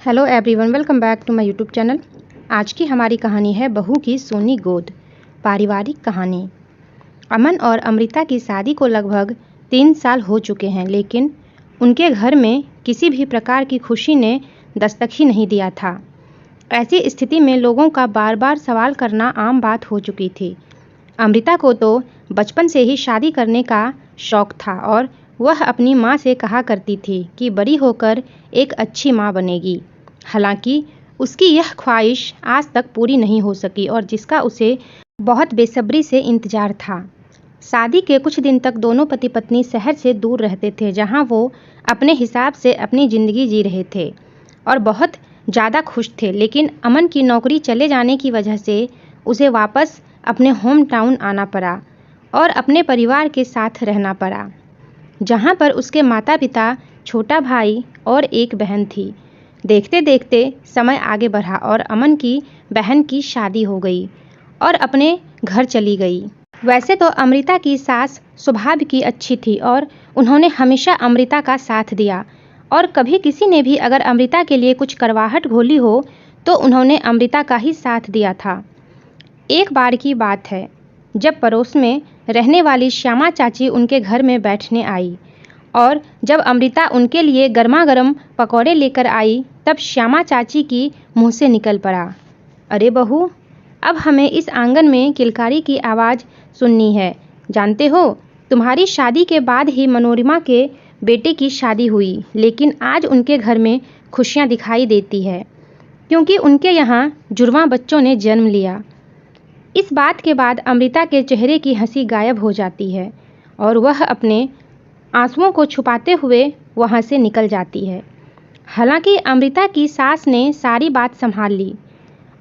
Hello everyone, welcome back to my YouTube channel. आज की हमारी कहानी है बहू की सोनी गोद। पारिवारिक कहानी। अमन और अमृता की शादी को लगभग 3 साल हो चुके हैं, लेकिन उनके घर में किसी भी प्रकार की खुशी ने दस्तक ही नहीं दिया था। ऐसी स्थिति में लोगों का बार बार सवाल करना आम बात हो चुकी थी। अमृता को तो बचपन से ही शादी करने का शौक था और वह अपनी माँ से कहा करती थी कि बड़ी होकर एक अच्छी माँ बनेगी। हालांकि उसकी यह ख्वाहिश आज तक पूरी नहीं हो सकी और जिसका उसे बहुत बेसब्री से इंतजार था। शादी के कुछ दिन तक दोनों पति पत्नी शहर से दूर रहते थे, जहां वो अपने हिसाब से अपनी ज़िंदगी जी रहे थे और बहुत ज़्यादा खुश थे। लेकिन अमन की नौकरी चले जाने की वजह से उसे वापस अपने होम टाउन आना पड़ा और अपने परिवार के साथ रहना पड़ा, जहां पर उसके माता पिता, छोटा भाई और एक बहन थी। देखते देखते समय आगे बढ़ा और अमन की बहन की शादी हो गई और अपने घर चली गई। वैसे तो अमृता की सास स्वभाव की अच्छी थी और उन्होंने हमेशा अमृता का साथ दिया और कभी किसी ने भी अगर अमृता के लिए कुछ करवाहट घोली हो तो उन्होंने अमृता का ही साथ दिया था। एक बार की बात है, जब पड़ोस में रहने वाली श्यामा चाची उनके घर में बैठने आई और जब अमृता उनके लिए गर्मा गर्म पकौड़े लेकर आई, तब श्यामा चाची की मुंह से निकल पड़ा, अरे बहू, अब हमें इस आंगन में किलकारी की आवाज़ सुननी है। जानते हो, तुम्हारी शादी के बाद ही मनोरमा के बेटे की शादी हुई, लेकिन आज उनके घर में खुशियां दिखाई देती है क्योंकि उनके यहाँ जुड़वां बच्चों ने जन्म लिया। इस बात के बाद अमृता के चेहरे की हंसी गायब हो जाती है और वह अपने आंसुओं को छुपाते हुए वहां से निकल जाती है। हालांकि अमृता की सास ने सारी बात संभाल ली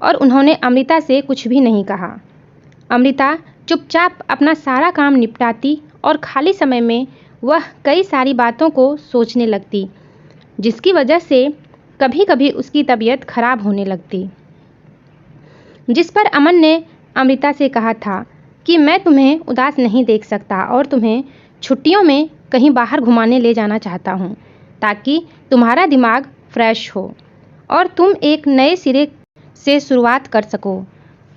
और उन्होंने अमृता से कुछ भी नहीं कहा। अमृता चुपचाप अपना सारा काम निपटाती और खाली समय में वह कई सारी बातों को सोचने लगती, जिसकी वजह से कभी कभी उसकी तबीयत खराब होने लगती। जिस पर अमन ने अमृता से कहा था कि मैं तुम्हें उदास नहीं देख सकता और तुम्हें छुट्टियों में कहीं बाहर घुमाने ले जाना चाहता हूँ, ताकि तुम्हारा दिमाग फ्रेश हो और तुम एक नए सिरे से शुरुआत कर सको।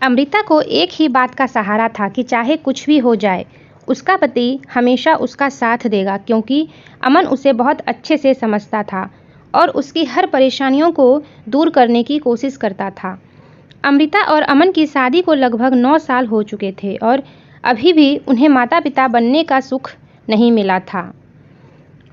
अमृता को एक ही बात का सहारा था कि चाहे कुछ भी हो जाए, उसका पति हमेशा उसका साथ देगा, क्योंकि अमन उसे बहुत अच्छे से समझता था और उसकी हर परेशानियों को दूर करने की कोशिश करता था। अमृता और अमन की शादी को लगभग 9 साल हो चुके थे और अभी भी उन्हें माता पिता बनने का सुख नहीं मिला था।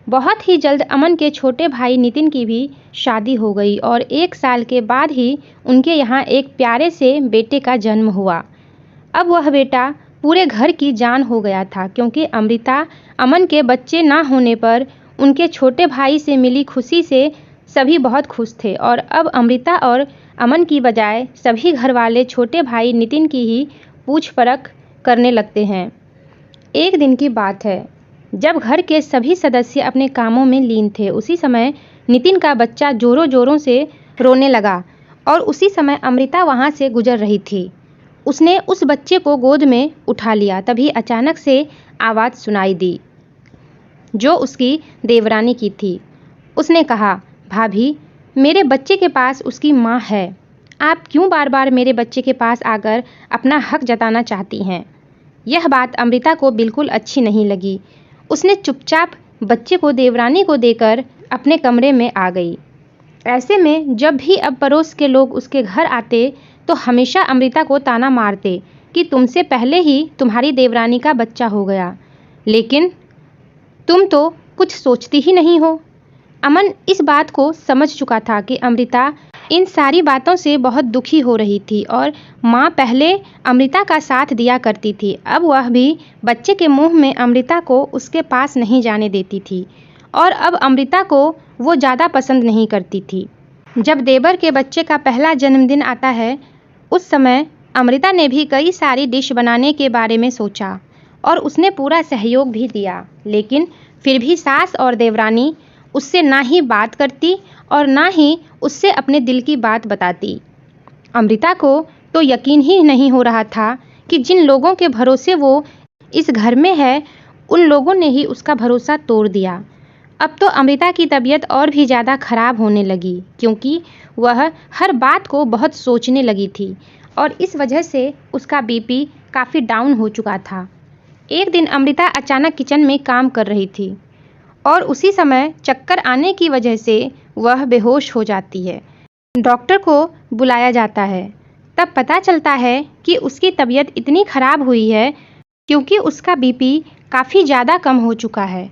बहुत ही जल्द अमन के छोटे भाई नितिन की भी शादी हो गई और 1 साल के बाद ही उनके यहाँ एक प्यारे से बेटे का जन्म हुआ। अब वह बेटा पूरे घर की जान हो गया था, क्योंकि अमृता अमन के बच्चे ना होने पर उनके छोटे भाई से मिली खुशी से सभी बहुत खुश थे और अब अमृता और अमन की बजाय सभी घर वाले छोटे भाई नितिन की ही पूछ परख करने लगते हैं। एक दिन की बात है, जब घर के सभी सदस्य अपने कामों में लीन थे, उसी समय नितिन का बच्चा जोरों जोरों से रोने लगा और उसी समय अमृता वहां से गुजर रही थी। उसने उस बच्चे को गोद में उठा लिया। तभी अचानक से आवाज़ सुनाई दी, जो उसकी देवरानी की थी। उसने कहा, भाभी, मेरे बच्चे के पास उसकी माँ है। आप क्यों बार बार मेरे बच्चे के पास आकर अपना हक जताना चाहती हैं? यह बात अमृता को बिल्कुल अच्छी नहीं लगी। उसने चुपचाप बच्चे को देवरानी को देकर अपने कमरे में आ गई। ऐसे में जब भी अब पड़ोस के लोग उसके घर आते तो हमेशा अमृता को ताना मारते कि तुमसे पहले ही तुम्हारी देवरानी का बच्चा हो गया, लेकिन तुम तो कुछ सोचती ही नहीं हो। अमन इस बात को समझ चुका था कि अमृता इन सारी बातों से बहुत दुखी हो रही थी और माँ पहले अमृता का साथ दिया करती थी, अब वह भी बच्चे के मुंह में अमृता को उसके पास नहीं जाने देती थी और अब अमृता को वो ज़्यादा पसंद नहीं करती थी। जब देवर के बच्चे का पहला जन्मदिन आता है, उस समय अमृता ने भी कई सारी डिश बनाने के बारे में सोचा और उसने पूरा सहयोग भी दिया, लेकिन फिर भी सास और देवरानी उससे ना ही बात करती और ना ही उससे अपने दिल की बात बताती। अमृता को तो यकीन ही नहीं हो रहा था कि जिन लोगों के भरोसे वो इस घर में है, उन लोगों ने ही उसका भरोसा तोड़ दिया। अब तो अमृता की तबीयत और भी ज़्यादा खराब होने लगी क्योंकि वह हर बात को बहुत सोचने लगी थी और इस वजह से उसका बीपी काफ़ी डाउन हो चुका था। एक दिन अमृता अचानक किचन में काम कर रही थी और उसी समय चक्कर आने की वजह से वह बेहोश हो जाती है। डॉक्टर को बुलाया जाता है। तब पता चलता है कि उसकी तबीयत इतनी खराब हुई है क्योंकि उसका बीपी काफ़ी ज़्यादा कम हो चुका है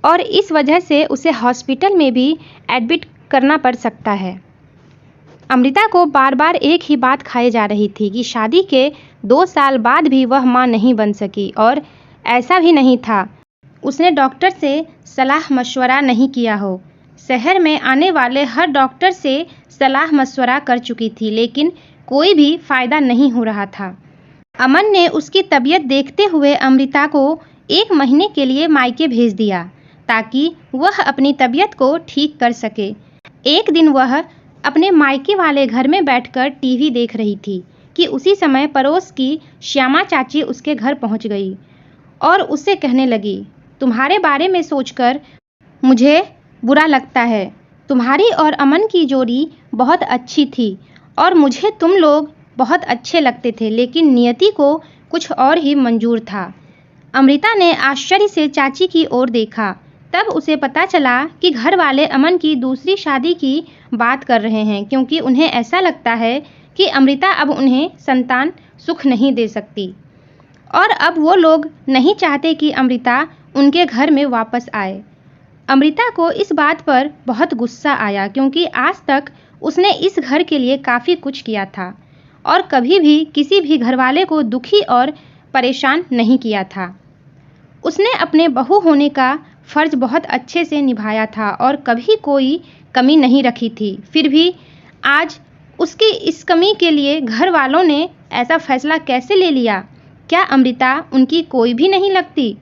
और इस वजह से उसे हॉस्पिटल में भी एडमिट करना पड़ सकता है। अमृता को बार बार एक ही बात खाई जा रही थी कि शादी के 2 साल बाद भी वह मां नहीं बन सकी और ऐसा भी नहीं था उसने डॉक्टर से सलाह मशवरा नहीं किया हो। शहर में आने वाले हर डॉक्टर से सलाह मशवरा कर चुकी थी लेकिन कोई भी फ़ायदा नहीं हो रहा था। अमन ने उसकी तबीयत देखते हुए अमृता को 1 महीने के लिए मायके भेज दिया ताकि वह अपनी तबीयत को ठीक कर सके। एक दिन वह अपने मायके वाले घर में बैठकर टीवी देख रही थी कि उसी समय पड़ोस की श्यामा चाची उसके घर पहुंच गई और उससे कहने लगी, तुम्हारे बारे में सोचकर मुझे बुरा लगता है। तुम्हारी और अमन की जोड़ी बहुत अच्छी थी और मुझे तुम लोग बहुत अच्छे लगते थे लेकिन नियति को कुछ और ही मंजूर था। अमृता ने आश्चर्य से चाची की ओर देखा। तब उसे पता चला कि घर वाले अमन की दूसरी शादी की बात कर रहे हैं क्योंकि उन्हें ऐसा लगता है कि अमृता अब उन्हें संतान सुख नहीं दे सकती और अब वो लोग नहीं चाहते कि अमृता उनके घर में वापस आए। अमृता को इस बात पर बहुत गुस्सा आया क्योंकि आज तक उसने इस घर के लिए काफ़ी कुछ किया था और कभी भी किसी भी घरवाले को दुखी और परेशान नहीं किया था। उसने अपने बहू होने का फ़र्ज बहुत अच्छे से निभाया था और कभी कोई कमी नहीं रखी थी। फिर भी आज उसकी इस कमी के लिए घर वालों ने ऐसा फैसला कैसे ले लिया? क्या अमृता उनकी कोई भी नहीं लगती?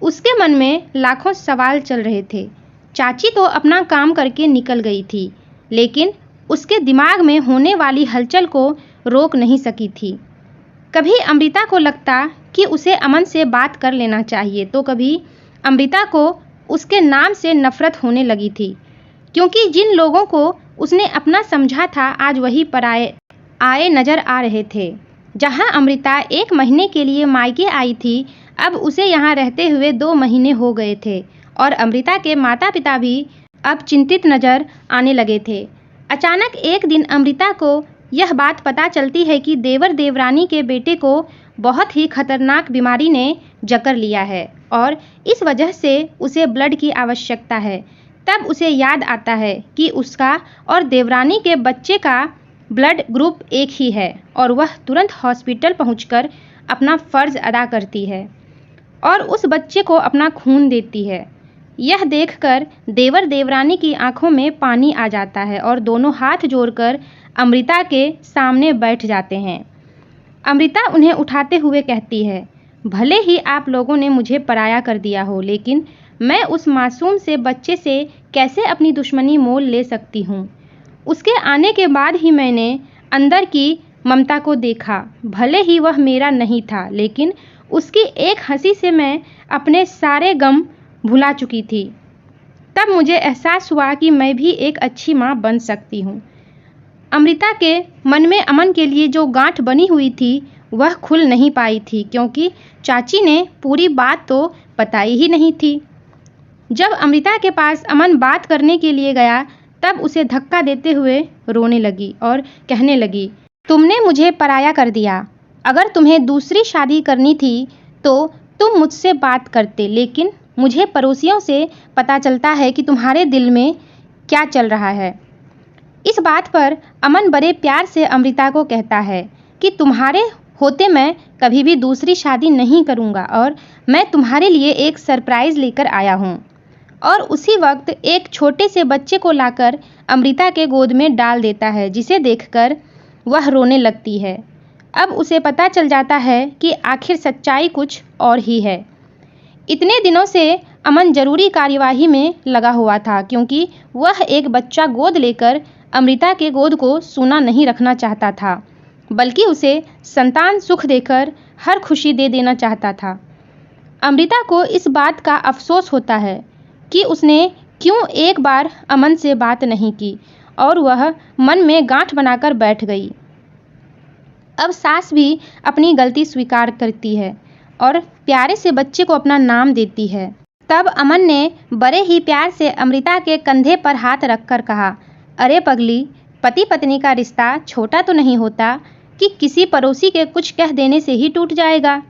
उसके मन में लाखों सवाल चल रहे थे। चाची तो अपना काम करके निकल गई थी लेकिन उसके दिमाग में होने वाली हलचल को रोक नहीं सकी थी। कभी अमृता को लगता कि उसे अमन से बात कर लेना चाहिए तो कभी अमृता को उसके नाम से नफरत होने लगी थी क्योंकि जिन लोगों को उसने अपना समझा था आज वही पराए आए नजर आ रहे थे। जहां अमृता 1 महीने के लिए मायके आई थी अब उसे यहां रहते हुए 2 महीने हो गए थे और अमृता के माता पिता भी अब चिंतित नजर आने लगे थे। अचानक एक दिन अमृता को यह बात पता चलती है कि देवर देवरानी के बेटे को बहुत ही खतरनाक बीमारी ने जकड़ लिया है और इस वजह से उसे ब्लड की आवश्यकता है। तब उसे याद आता है कि उसका और देवरानी के बच्चे का ब्लड ग्रुप एक ही है और वह तुरंत हॉस्पिटल पहुंचकर अपना फ़र्ज अदा करती है और उस बच्चे को अपना खून देती है। यह देखकर देवर देवरानी की आंखों में पानी आ जाता है और दोनों हाथ जोड़कर अमृता के सामने बैठ जाते हैं। अमृता उन्हें उठाते हुए कहती है, भले ही आप लोगों ने मुझे पराया कर दिया हो लेकिन मैं उस मासूम से बच्चे से कैसे अपनी दुश्मनी मोल ले सकती हूँ। उसके आने के बाद ही मैंने अंदर की ममता को देखा। भले ही वह मेरा नहीं था लेकिन उसकी एक हंसी से मैं अपने सारे गम भुला चुकी थी। तब मुझे एहसास हुआ कि मैं भी एक अच्छी माँ बन सकती हूँ। अमृता के मन में अमन के लिए जो गांठ बनी हुई थी वह खुल नहीं पाई थी क्योंकि चाची ने पूरी बात तो बताई ही नहीं थी। जब अमृता के पास अमन बात करने के लिए गया तब उसे धक्का देते हुए रोने लगी और कहने लगी, तुमने मुझे पराया कर दिया। अगर तुम्हें दूसरी शादी करनी थी तो तुम मुझसे बात करते लेकिन मुझे पड़ोसियों से पता चलता है कि तुम्हारे दिल में क्या चल रहा है। इस बात पर अमन बड़े प्यार से अमृता को कहता है कि तुम्हारे होते मैं कभी भी दूसरी शादी नहीं करूँगा और मैं तुम्हारे लिए एक सरप्राइज़ लेकर आया हूँ। और उसी वक्त एक छोटे से बच्चे को लाकर अमृता के गोद में डाल देता है जिसे देखकर वह रोने लगती है। अब उसे पता चल जाता है कि आखिर सच्चाई कुछ और ही है। इतने दिनों से अमन जरूरी कार्यवाही में लगा हुआ था क्योंकि वह एक बच्चा गोद लेकर अमृता के गोद को सूना नहीं रखना चाहता था बल्कि उसे संतान सुख देकर हर खुशी दे देना चाहता था। अमृता को इस बात का अफसोस होता है कि उसने क्यों एक बार अमन से बात नहीं की और वह मन में गांठ बनाकर बैठ गई। अब सास भी अपनी गलती स्वीकार करती है और प्यारे से बच्चे को अपना नाम देती है। तब अमन ने बड़े ही प्यार से अमृता के कंधे पर हाथ रखकर कहा, अरे पगली, पति पत्नी का रिश्ता छोटा तो नहीं होता कि किसी पड़ोसी के कुछ कह देने से ही टूट जाएगा।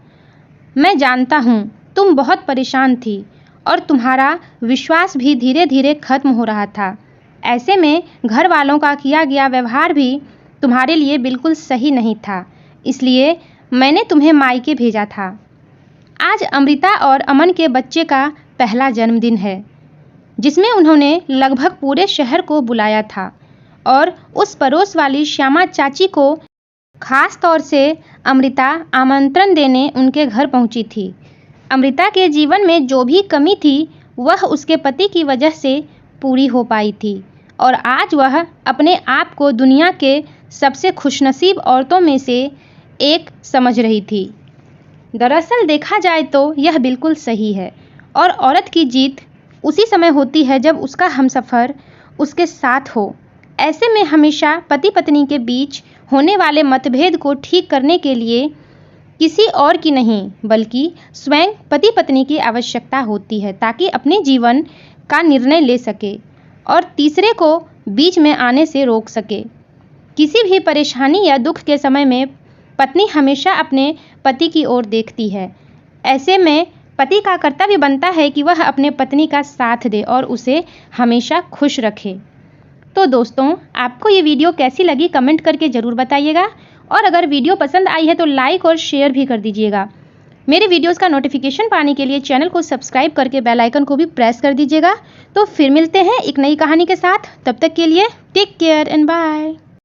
मैं जानता हूँ तुम बहुत परेशान थी और तुम्हारा विश्वास भी धीरे धीरे खत्म हो रहा था। ऐसे में घर वालों का किया गया व्यवहार भी तुम्हारे लिए बिल्कुल सही नहीं था, इसलिए मैंने तुम्हें मायके भेजा था। आज अमृता और अमन के बच्चे का पहला जन्मदिन है, जिसमें उन्होंने लगभग पूरे शहर को बुलाया था और उस पड़ोस वाली श्यामा चाची को खास तौर से अमृता आमंत्रण देने उनके घर पहुंची थी। अमृता के जीवन में जो भी कमी थी वह उसके पति की वजह से पूरी हो पाई थी और आज वह अपने आप को दुनिया के सबसे खुशनसीब औरतों में से एक समझ रही थी। दरअसल देखा जाए तो यह बिल्कुल सही है और औरत की जीत उसी समय होती है जब उसका हमसफ़र उसके साथ हो। ऐसे में हमेशा पति पत्नी के बीच होने वाले मतभेद को ठीक करने के लिए किसी और की नहीं बल्कि स्वयं पति पत्नी की आवश्यकता होती है, ताकि अपने जीवन का निर्णय ले सके और तीसरे को बीच में आने से रोक सके। किसी भी परेशानी या दुख के समय में पत्नी हमेशा अपने पति की ओर देखती है। ऐसे में पति का कर्तव्य बनता है कि वह अपने पत्नी का साथ दे और उसे हमेशा खुश रखे। तो दोस्तों, आपको ये वीडियो कैसी लगी कमेंट करके ज़रूर बताइएगा और अगर वीडियो पसंद आई है तो लाइक और शेयर भी कर दीजिएगा। मेरे वीडियोस का नोटिफिकेशन पाने के लिए चैनल को सब्सक्राइब करके बेल आइकन को भी प्रेस कर दीजिएगा। तो फिर मिलते हैं एक नई कहानी के साथ, तब तक के लिए टेक केयर एंड बाय।